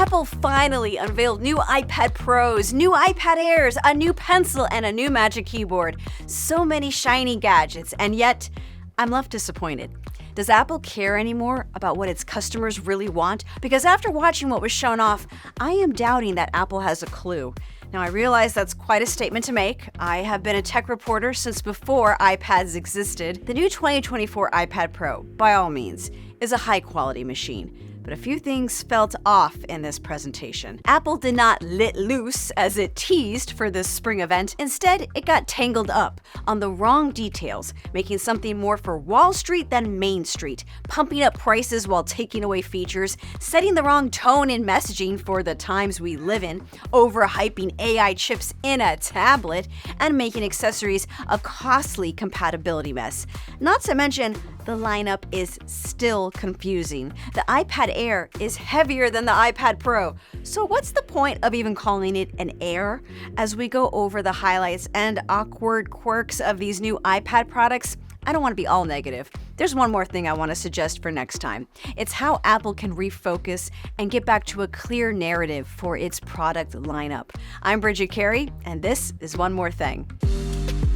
Apple finally unveiled new iPad Pros, new iPad Airs, a new pencil, and a new Magic Keyboard. So many shiny gadgets, and yet I'm left disappointed. Does Apple care anymore about what its customers really want? Because after watching what was shown off, I am doubting that Apple has a clue. Now, I realize that's quite a statement to make. I have been a tech reporter since before iPads existed. The new 2024 iPad Pro, by all means, is a high-quality machine. But a few things felt off in this presentation. Apple did not let loose as it teased for this spring event. Instead, it got tangled up on the wrong details, making something more for Wall Street than Main Street, pumping up prices while taking away features, setting the wrong tone in messaging for the times we live in, overhyping AI chips in a tablet, and making accessories a costly compatibility mess. Not to mention, the lineup is still confusing. The iPad Air is heavier than the iPad Pro. So what's the point of even calling it an Air? As we go over the highlights and awkward quirks of these new iPad products, I don't want to be all negative. There's one more thing I want to suggest for next time. It's how Apple can refocus and get back to a clear narrative for its product lineup. I'm Bridget Carey, and this is One More Thing.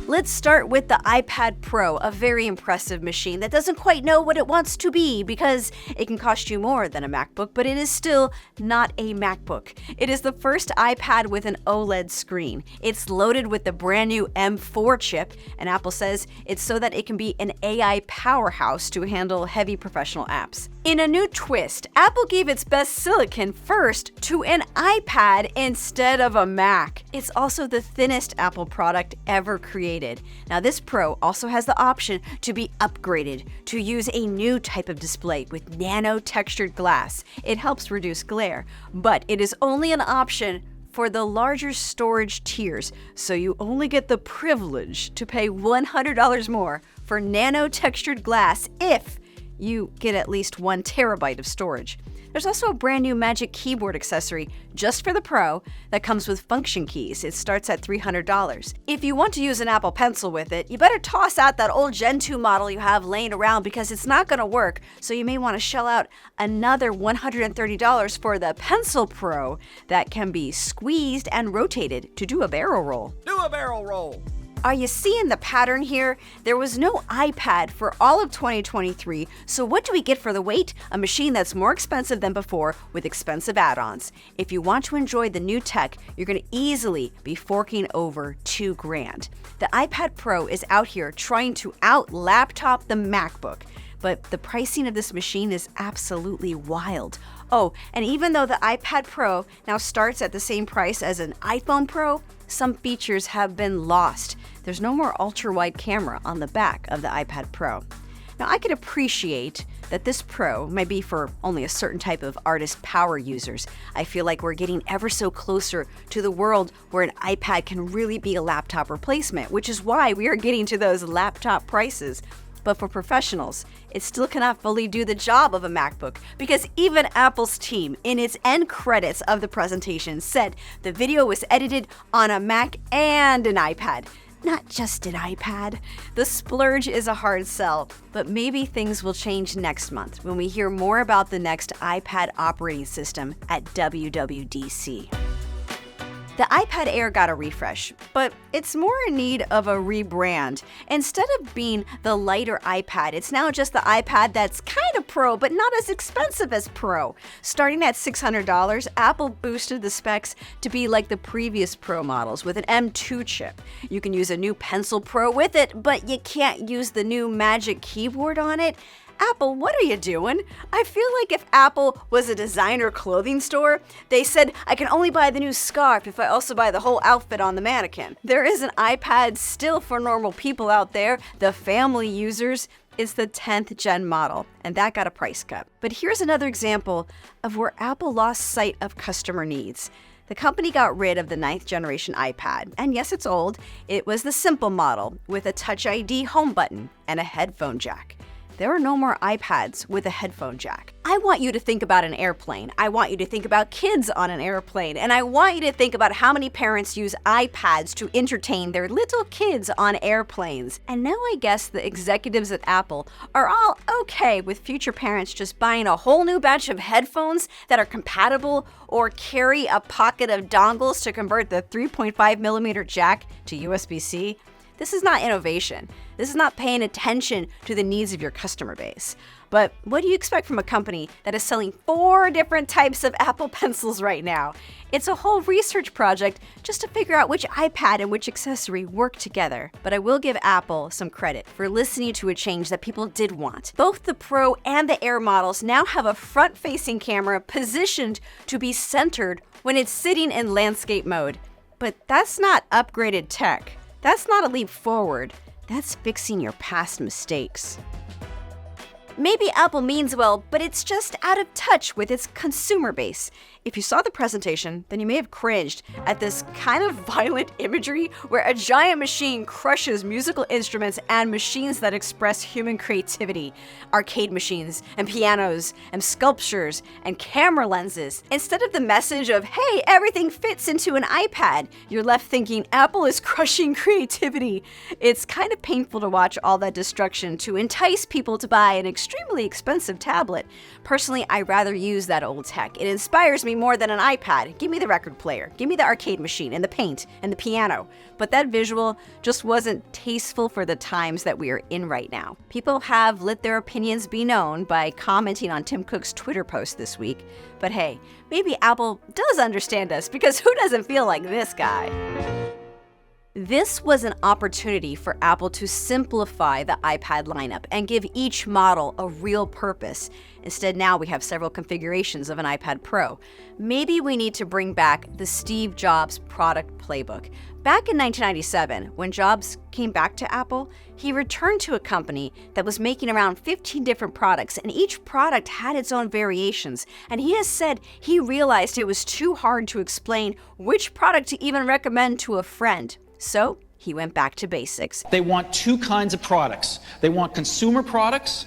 Let's start with the iPad Pro, a very impressive machine that doesn't quite know what it wants to be because it can cost you more than a MacBook, but it is still not a MacBook. It is the first iPad with an OLED screen. It's loaded with the brand new M4 chip, and Apple says it's so that it can be an AI powerhouse to handle heavy professional apps. In a new twist, Apple gave its best silicon first to an iPad instead of a Mac. It's also the thinnest Apple product ever created. Now, this Pro also has the option to be upgraded to use a new type of display with nano-textured glass. It helps reduce glare, but it is only an option for the larger storage tiers, so you only get the privilege to pay $100 more for nano-textured glass if you get at least 1 terabyte of storage. There's also a brand new Magic Keyboard accessory just for the Pro that comes with function keys. It starts at $300. If you want to use an Apple Pencil with it, you better toss out that old Gen 2 model you have laying around because it's not going to work, so you may want to shell out another $130 for the Pencil Pro that can be squeezed and rotated to do a barrel roll. Do a barrel roll! Are you seeing the pattern here? There was no iPad for all of 2023, so what do we get for the wait? A machine that's more expensive than before with expensive add-ons. If you want to enjoy the new tech, you're going to easily be forking over $2,000. The iPad Pro is out here trying to out-laptop the MacBook, but the pricing of this machine is absolutely wild. Oh, and even though the iPad Pro now starts at the same price as an iPhone Pro, some features have been lost. There's no more ultra-wide camera on the back of the iPad Pro. Now, I could appreciate that this Pro might be for only a certain type of artist power users. I feel like we're getting ever so closer to the world where an iPad can really be a laptop replacement, which is why we are getting to those laptop prices. But for professionals, it still cannot fully do the job of a MacBook because even Apple's team, in its end credits of the presentation, said the video was edited on a Mac and an iPad, not just an iPad. The splurge is a hard sell, but maybe things will change next month when we hear more about the next iPad operating system at WWDC. The iPad Air got a refresh, but it's more in need of a rebrand. Instead of being the lighter iPad, it's now just the iPad that's kind of Pro, but not as expensive as Pro. Starting at $600, Apple boosted the specs to be like the previous Pro models with an M2 chip. You can use a new Pencil Pro with it, but you can't use the new Magic Keyboard on it. Apple, what are you doing? I feel like if Apple was a designer clothing store, they said, I can only buy the new scarf if I also buy the whole outfit on the mannequin. There is an iPad still for normal people out there, the family users. It's the 10th gen model, and that got a price cut. But here's another example of where Apple lost sight of customer needs. The company got rid of the 9th generation iPad, and yes, it's old. It was the simple model with a Touch ID home button and a headphone jack. there are no more iPads with a headphone jack. I want you to think about an airplane. I want you to think about kids on an airplane. And I want you to think about how many parents use iPads to entertain their little kids on airplanes. And now I guess the executives at Apple are all okay with future parents just buying a whole new batch of headphones that are compatible or carry a pocket of dongles to convert the 3.5mm jack to USB-C. This is not innovation. This is not paying attention to the needs of your customer base. But what do you expect from a company that is selling 4 different types of Apple Pencils right now? It's a whole research project just to figure out which iPad and which accessory work together. But I will give Apple some credit for listening to a change that people did want. Both the Pro and the Air models now have a front-facing camera positioned to be centered when it's sitting in landscape mode. But that's not upgraded tech. That's not a leap forward. That's fixing your past mistakes. Maybe Apple means well, but it's just out of touch with its consumer base. If you saw the presentation, then you may have cringed at this kind of violent imagery where a giant machine crushes musical instruments and machines that express human creativity, arcade machines and pianos and sculptures and camera lenses. Instead of the message of, hey, everything fits into an iPad, you're left thinking Apple is crushing creativity. It's kind of painful to watch all that destruction to entice people to buy an extremely expensive tablet. Personally, I'd rather use that old tech. It inspires me more than an iPad. Give me the record player, give me the arcade machine and the paint and the piano. But that visual just wasn't tasteful for the times that we are in right now. People have let their opinions be known by commenting on Tim Cook's Twitter post this week. But hey, maybe Apple does understand us, because who doesn't feel like this guy? This was an opportunity for Apple to simplify the iPad lineup and give each model a real purpose. Instead, now we have several configurations of an iPad Pro. Maybe we need to bring back the Steve Jobs product playbook. Back in 1997, when Jobs came back to Apple, he returned to a company that was making around 15 different products, and each product had its own variations. And he has said he realized it was too hard to explain which product to even recommend to a friend. So he went back to basics. They want 2 kinds of products. They want consumer products.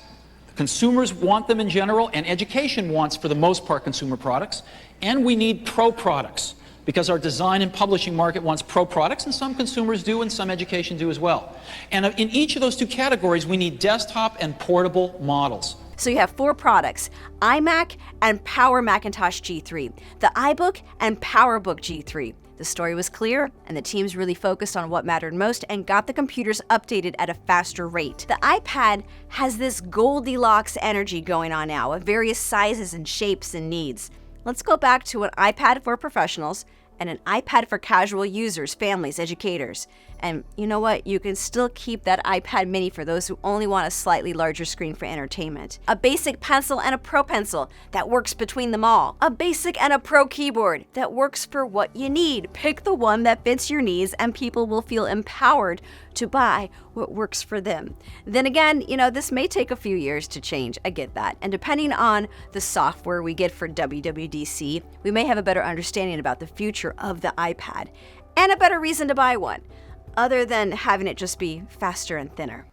Consumers want them in general, and education wants, for the most part, consumer products. And we need pro products, because our design and publishing market wants pro products, and some consumers do, and some education do as well. And in each of those 2 categories, we need desktop and portable models. So you have 4 products: iMac and Power Macintosh G3, the iBook and PowerBook G3. The story was clear, and the teams really focused on what mattered most and got the computers updated at a faster rate. The iPad has this Goldilocks energy going on now, of various sizes and shapes and needs. Let's go back to an iPad for professionals and an iPad for casual users, families, educators. And you know what? You can still keep that iPad mini for those who only want a slightly larger screen for entertainment. A basic pencil and a Pro pencil that works between them all. A basic and a Pro keyboard that works for what you need. Pick the one that fits your needs, and people will feel empowered to buy what works for them. Then again, this may take a few years to change. I get that. And depending on the software we get for WWDC, we may have a better understanding about the future of the iPad and a better reason to buy one, other than having it just be faster and thinner.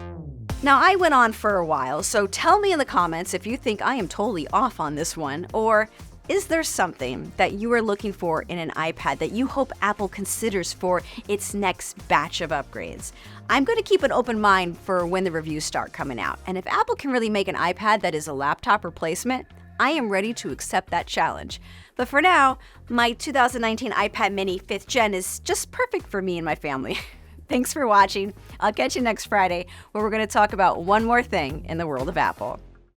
Now, I went on for a while, so tell me in the comments if you think I am totally off on this one, or is there something that you are looking for in an iPad that you hope Apple considers for its next batch of upgrades? I'm going to keep an open mind for when the reviews start coming out, and if Apple can really make an iPad that is a laptop replacement, I am ready to accept that challenge. But for now, my 2019 iPad mini 5th gen is just perfect for me and my family. Thanks for watching. I'll catch you next Friday, where we're going to talk about one more thing in the world of Apple.